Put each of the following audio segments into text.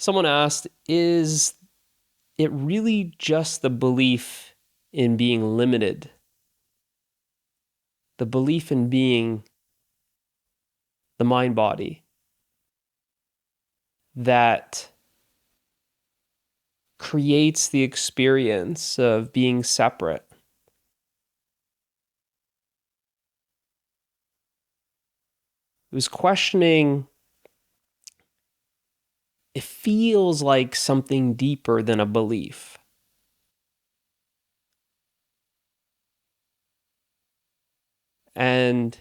Someone asked, is it really just the belief in being limited? The belief in being the mind-body that creates the experience of being separate? It was questioning, it feels like something deeper than a belief. And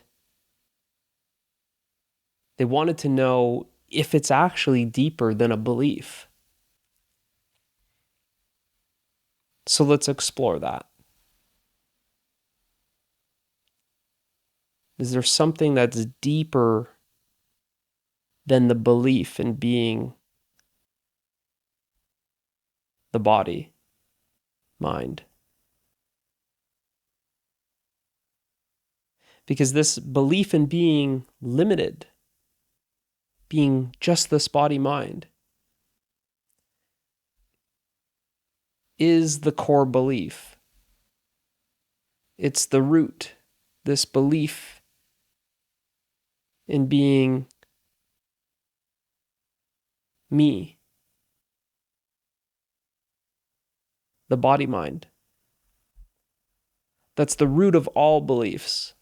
they wanted to know if it's actually deeper than a belief. So let's explore that. Is there something that's deeper than the belief in being the body, mind? Because this belief in being limited, being just this body, mind, is the core belief. It's the root, this belief in being me, the body, mind. That's the root of all beliefs.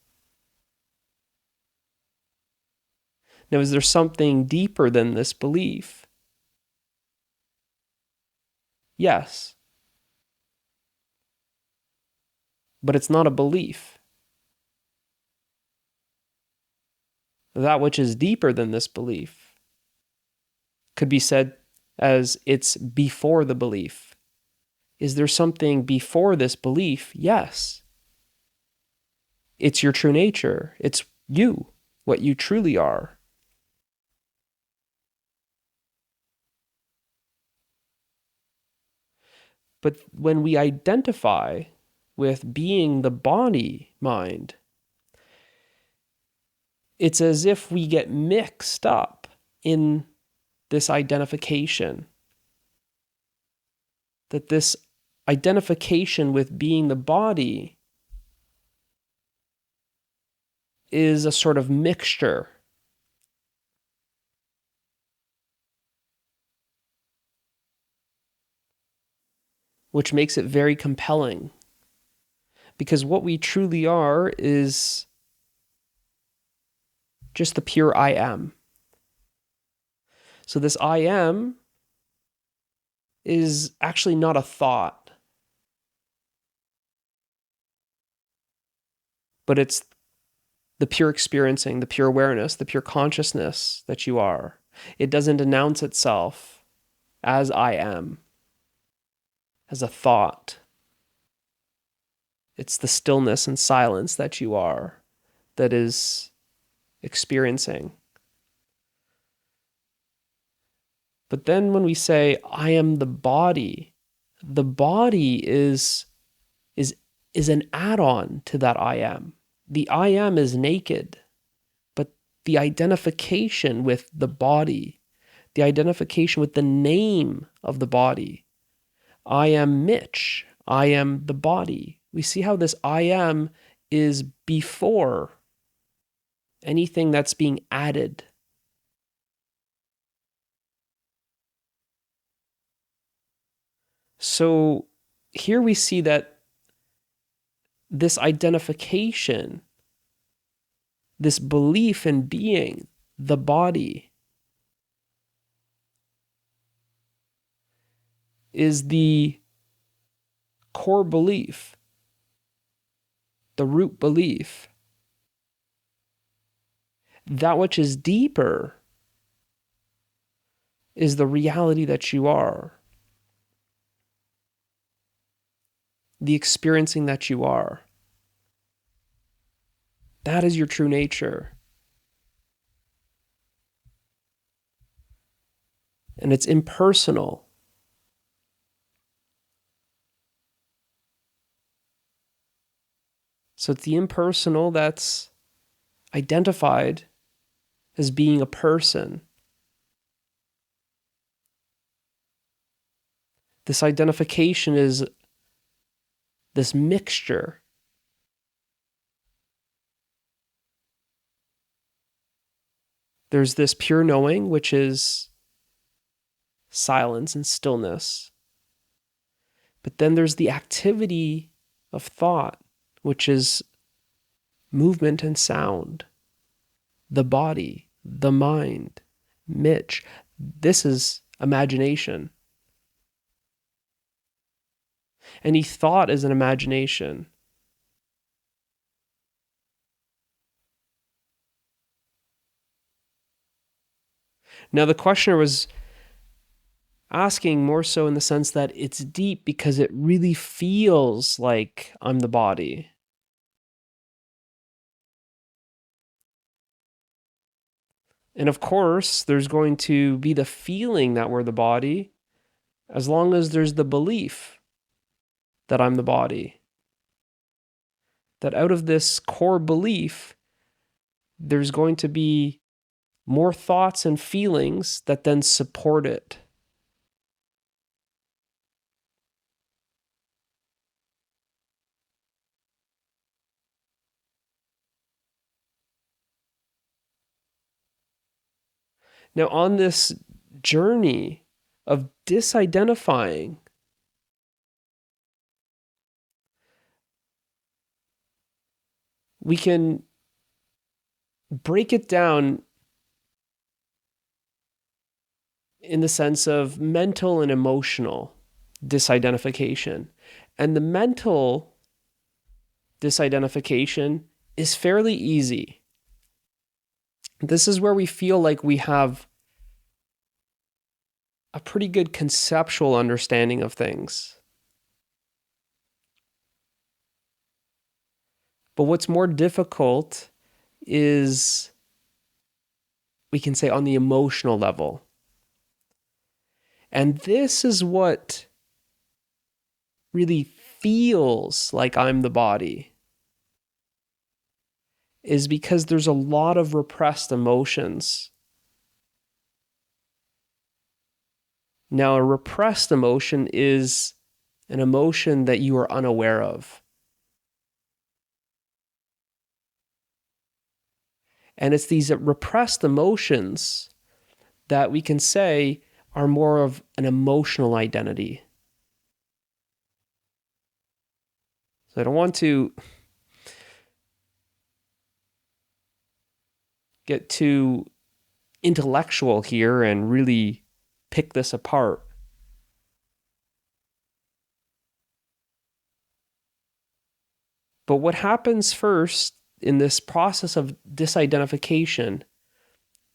Now, is there something deeper than this belief? Yes. But it's not a belief. That which is deeper than this belief could be said as it's before the belief. Is there something before this belief? Yes. It's your true nature. It's you, what you truly are. But when we identify with being the body, mind, it's as if we get mixed up in this identification. That this identification with being the body is a sort of mixture. Which makes it very compelling. Because what we truly are is just the pure I am. So this I am is actually not a thought, but it's the pure experiencing, the pure awareness, the pure consciousness that you are. It doesn't announce itself as I am, as a thought. It's the stillness and silence that you are that is experiencing. But then when we say, I am the body is an add-on to that I am. The I am is naked, but the identification with the body, the identification with the name of the body, I am Mitch, I am the body. We see how this I am is before anything that's being added. So here we see that this identification, this belief in being the body, is the core belief, the root belief. That which is deeper is the reality that you are, the experiencing that you are. That is your true nature. And it's impersonal. So it's the impersonal that's identified as being a person. This identification is this mixture. There's this pure knowing, which is silence and stillness. But then there's the activity of thought, which is movement and sound, the body, the mind, Mitch. This is imagination. Any thought is an imagination. Now, the questioner was asking more so in the sense that it's deep because it really feels like I'm the body. And of course, there's going to be the feeling that we're the body, as long as there's the belief that I'm the body. That out of this core belief, there's going to be more thoughts and feelings that then support it. Now, on this journey of disidentifying, we can break it down in the sense of mental and emotional disidentification. And the mental disidentification is fairly easy. This is where we feel like we have a pretty good conceptual understanding of things. But what's more difficult is, we can say, on the emotional level. And this is what really feels like I'm the body, is because there's a lot of repressed emotions. Now, a repressed emotion is an emotion that you are unaware of. And it's these repressed emotions that we can say are more of an emotional identity. So I don't want to get too intellectual here and really pick this apart. But what happens first in this process of disidentification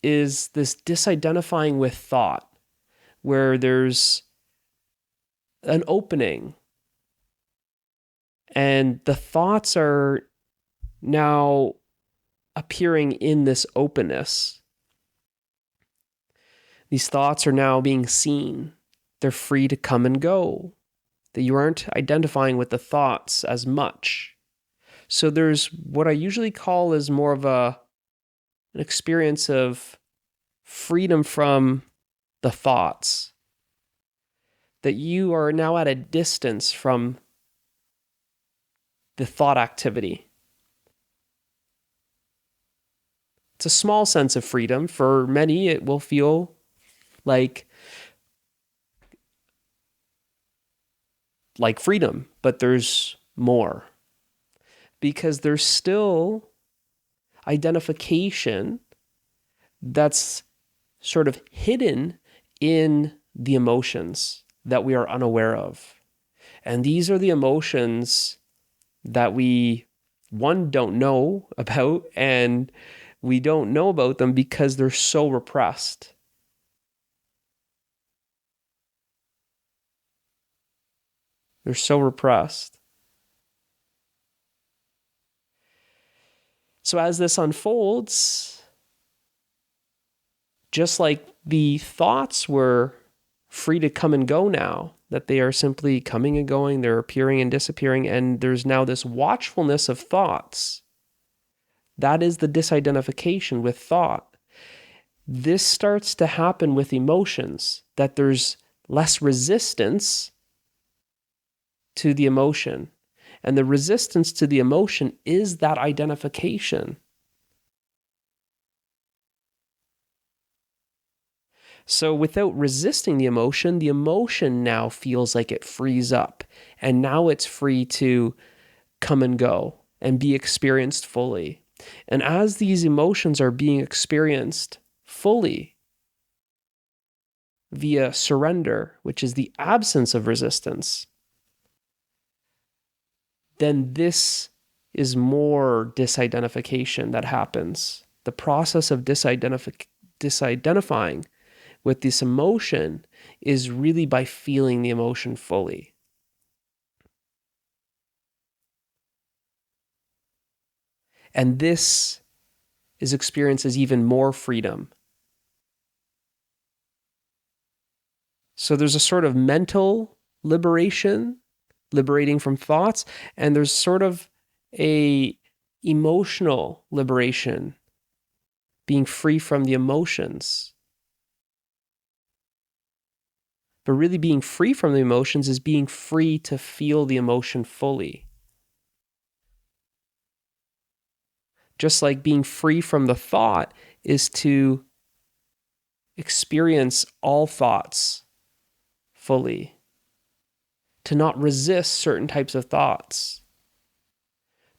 is this disidentifying with thought, where there's an opening and the thoughts are now appearing in this openness. These thoughts are now being seen. They're free to come and go. That you aren't identifying with the thoughts as much. So there's what I usually call is more of an experience of freedom from the thoughts. That you are now at a distance from the thought activity. It's a small sense of freedom. For many, it will feel like freedom, but there's more. Because there's still identification that's sort of hidden in the emotions that we are unaware of. And these are the emotions that we, one, don't know about, and we don't know about them because they're so repressed. They're so repressed. So as this unfolds, just like the thoughts were free to come and go now, that they are simply coming and going, they're appearing and disappearing, and there's now this watchfulness of thoughts. That is the disidentification with thought. This starts to happen with emotions, that there's less resistance to the emotion. And the resistance to the emotion is that identification. So without resisting the emotion now feels like it frees up. And now it's free to come and go and be experienced fully. And as these emotions are being experienced fully via surrender, which is the absence of resistance, then this is more disidentification that happens. The process of disidentifying with this emotion is really by feeling the emotion fully. And this is experienced as even more freedom. So there's a sort of mental liberation, liberating from thoughts, and there's sort of a emotional liberation, being free from the emotions. But really being free from the emotions is being free to feel the emotion fully. Just like being free from the thought is to experience all thoughts fully, to not resist certain types of thoughts,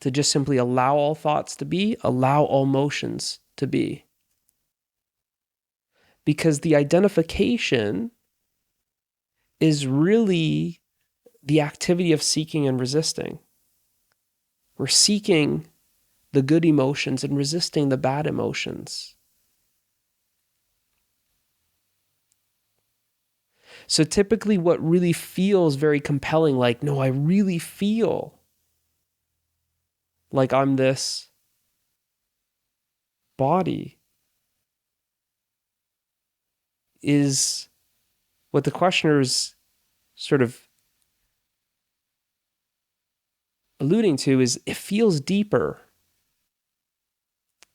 to just simply allow all thoughts to be, allow all emotions to be. Because the identification is really the activity of seeking and resisting. We're seeking the good emotions and resisting the bad emotions. So typically what really feels very compelling, like, no, I really feel like I'm this body, is what the questioner is sort of alluding to is it feels deeper.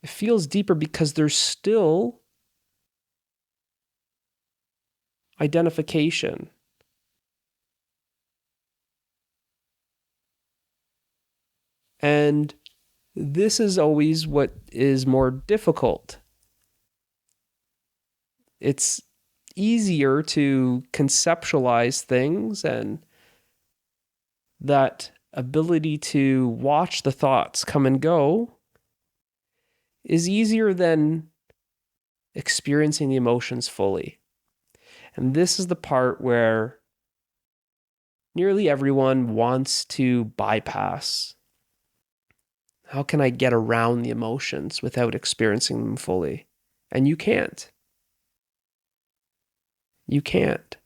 It feels deeper because there's still identification. And this is always what is more difficult. It's easier to conceptualize things, and that ability to watch the thoughts come and go is easier than experiencing the emotions fully. And this is the part where nearly everyone wants to bypass. How can I get around the emotions without experiencing them fully? And you can't. You can't.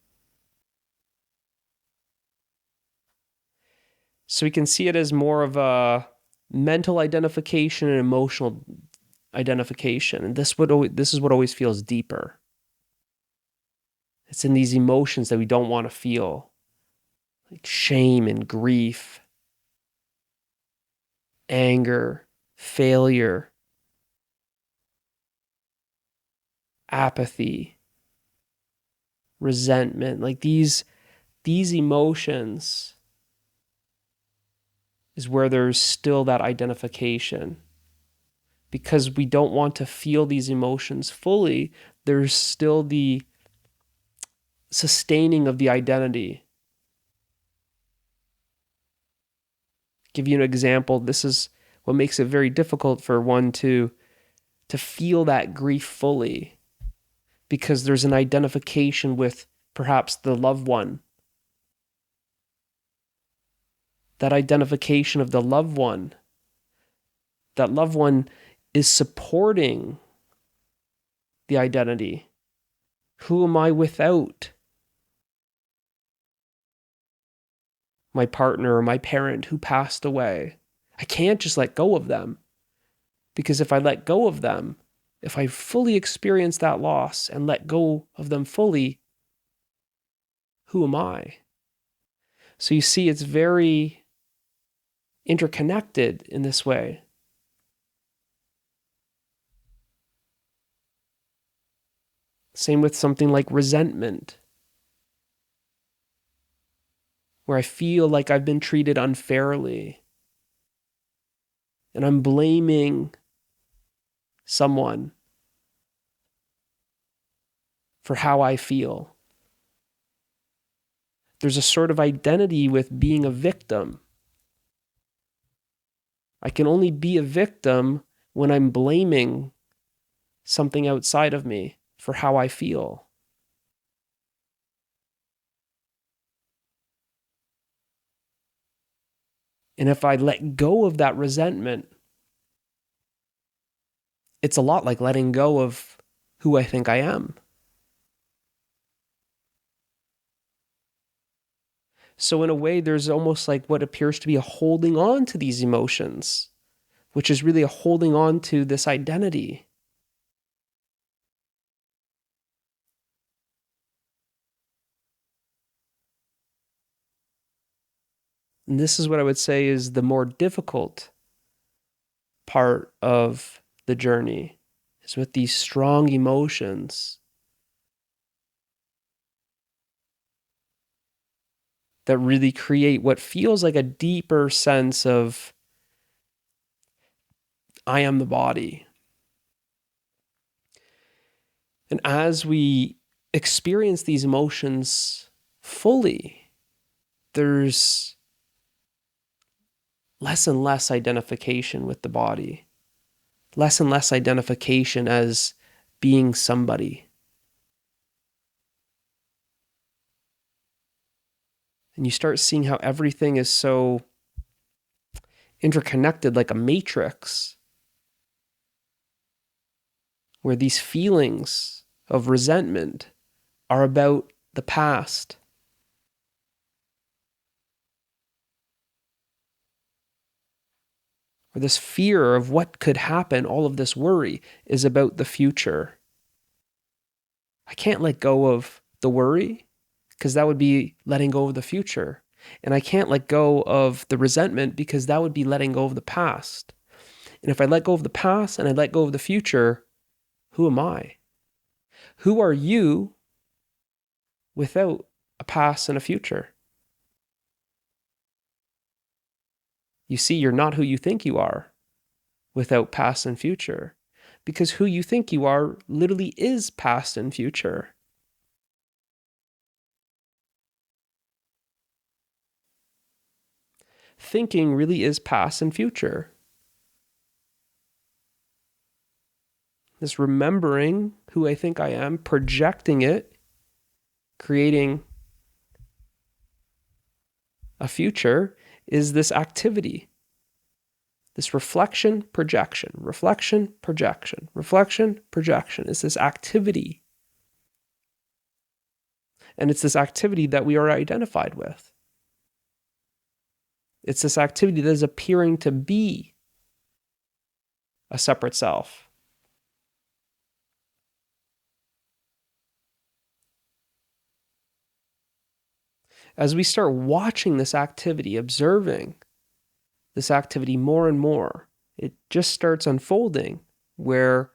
So we can see it as more of a mental identification and emotional identification. And this is what always feels deeper. It's in these emotions that we don't want to feel, like shame and grief, anger, failure, apathy, resentment. Like these emotions is where there's still that identification. Because we don't want to feel these emotions fully, there's still the sustaining of the identity. Give you an example. This is what makes it very difficult for one to feel that grief fully, because there's an identification with perhaps the loved one. That identification of the loved one. That loved one is supporting the identity. Who am I without my partner or my parent who passed away? I can't just let go of them, because if I let go of them, if I fully experience that loss and let go of them fully, who am I? So you see, it's very interconnected in this way. Same with something like resentment. where I feel like I've been treated unfairly and I'm blaming someone for how I feel. There's a sort of identity with being a victim. I can only be a victim when I'm blaming something outside of me for how I feel. And if I let go of that resentment, it's a lot like letting go of who I think I am. So in a way, there's almost like what appears to be a holding on to these emotions, which is really a holding on to this identity. And this is what I would say is the more difficult part of the journey, is with these strong emotions that really create what feels like a deeper sense of I am the body. And as we experience these emotions fully, there's less and less identification with the body, less and less identification as being somebody. And you start seeing how everything is so interconnected, like a matrix, where these feelings of resentment are about the past. Or this fear of what could happen, all of this worry is about the future. I can't let go of the worry because that would be letting go of the future. And I can't let go of the resentment because that would be letting go of the past. And if I let go of the past and I let go of the future, who am I? Who are you without a past and a future? You see, you're not who you think you are without past and future, because who you think you are literally is past and future. Thinking really is past and future. This remembering who I think I am, projecting it, creating a future, is this activity. This reflection, projection, reflection, projection, reflection, projection is this activity. And it's this activity that we are identified with. It's this activity that is appearing to be a separate self. As we start watching this activity, observing this activity more and more, it just starts unfolding where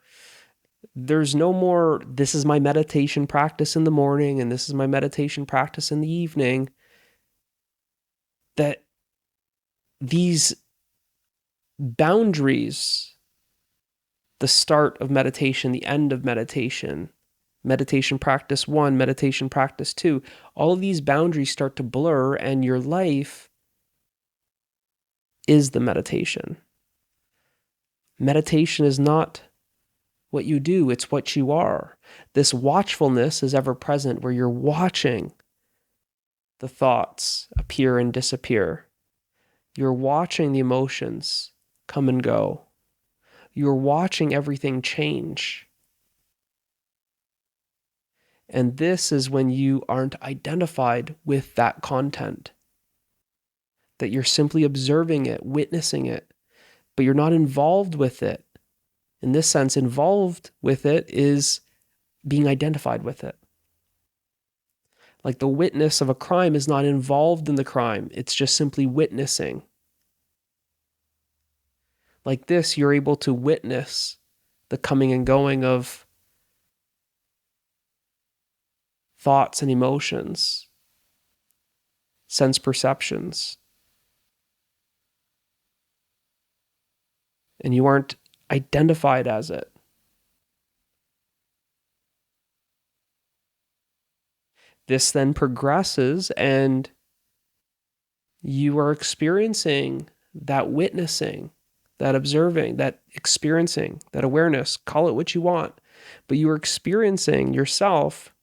there's no more, this is my meditation practice in the morning and this is my meditation practice in the evening. That these boundaries, the start of meditation, the end of meditation, meditation practice 1, meditation practice 2, all of these boundaries start to blur and your life is the meditation. Meditation is not what you do, it's what you are. This watchfulness is ever present where you're watching the thoughts appear and disappear. You're watching the emotions come and go. You're watching everything change. And this is when you aren't identified with that content. That you're simply observing it, witnessing it, but you're not involved with it. In this sense, involved with it is being identified with it. Like the witness of a crime is not involved in the crime, it's just simply witnessing. Like this, you're able to witness the coming and going of thoughts and emotions. sense perceptions. And you aren't identified as it. This then progresses, and you are experiencing that witnessing, that observing, that experiencing, that awareness, call it what you want, but you are experiencing yourself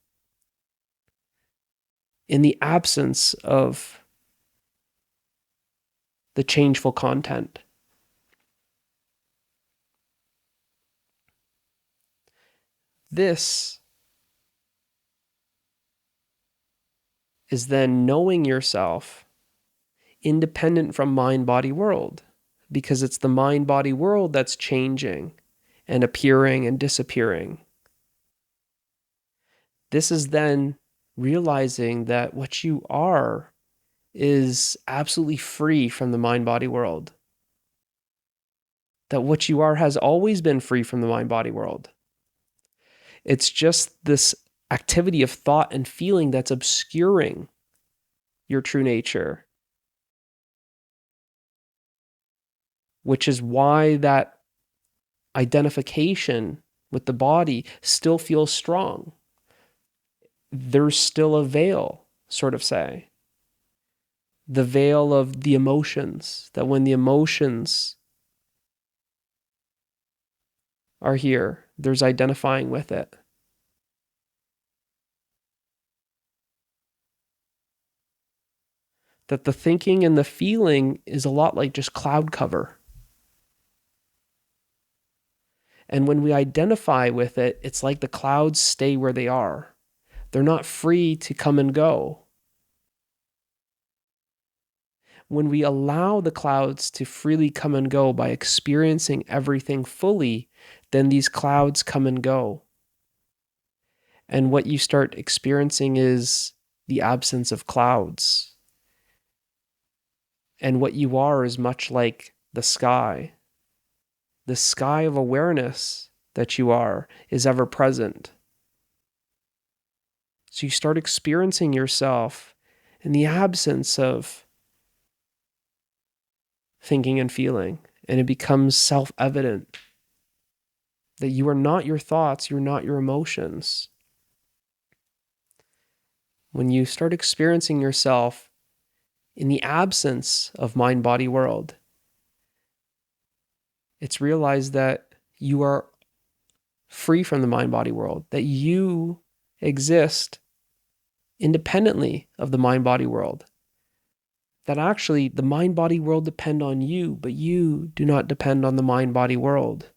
in the absence of the changeful content. This is then knowing yourself independent from mind-body world, because it's the mind-body world that's changing and appearing and disappearing. This is then realizing that what you are is absolutely free from the mind-body world. That what you are has always been free from the mind-body world. It's just this activity of thought and feeling that's obscuring your true nature, which is why that identification with the body still feels strong. There's still a veil, sort of say. The veil of the emotions, that when the emotions are here, there's identifying with it. That the thinking and the feeling is a lot like just cloud cover. And when we identify with it, it's like the clouds stay where they are. They're not free to come and go. When we allow the clouds to freely come and go by experiencing everything fully, then these clouds come and go. And what you start experiencing is the absence of clouds. And what you are is much like the sky. The sky of awareness that you are is ever present. So you start experiencing yourself in the absence of thinking and feeling, and it becomes self-evident that you are not your thoughts, you're not your emotions. When you start experiencing yourself in the absence of mind-body world, it's realized that you are free from the mind-body world, that you exist independently of the mind-body world. That actually the mind-body world depend on you, but you do not depend on the mind-body world.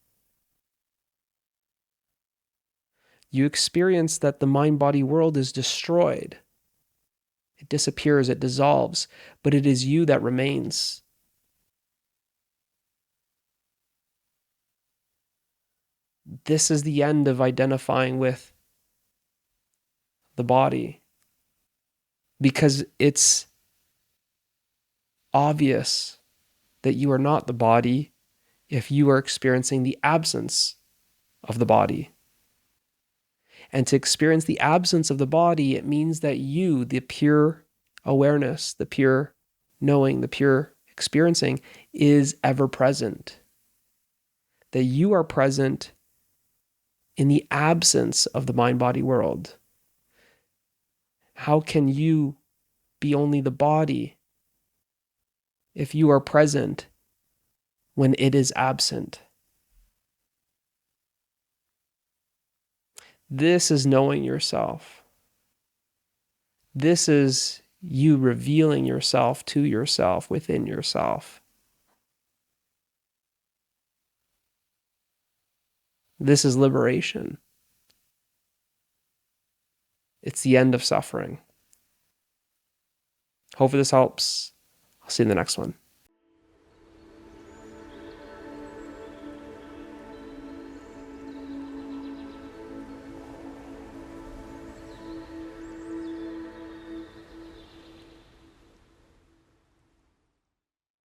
You experience that the mind-body world is destroyed. It disappears, it dissolves, but it is you that remains. This is the end of identifying with the body, because it's obvious that you are not the body if you are experiencing the absence of the body. And to experience the absence of the body, it means that you, the pure awareness, the pure knowing, the pure experiencing, is ever present. That you are present in the absence of the mind-body world. How can you be only the body if you are present when it is absent? This is knowing yourself. This is you revealing yourself to yourself within yourself. This is liberation. It's the end of suffering. Hopefully this helps. I'll see you in the next one.